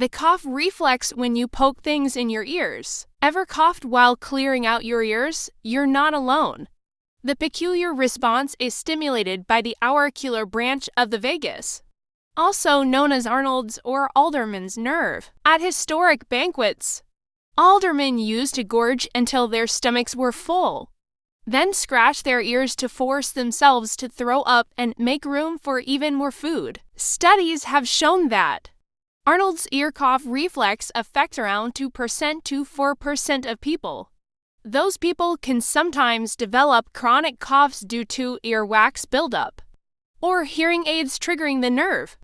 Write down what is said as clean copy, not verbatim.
The cough reflex when you poke things in your ears. Ever coughed while clearing out your ears? You're not alone. The peculiar response is stimulated by the auricular branch of the vagus, also known as Arnold's or Alderman's nerve. At historic banquets, aldermen used to gorge until their stomachs were full, then scratch their ears to force themselves to throw up and make room for even more food. Studies have shown that Arnold's ear cough reflex affects around 2% to 4% of people. Those people can sometimes develop chronic coughs due to earwax buildup or hearing aids triggering the nerve.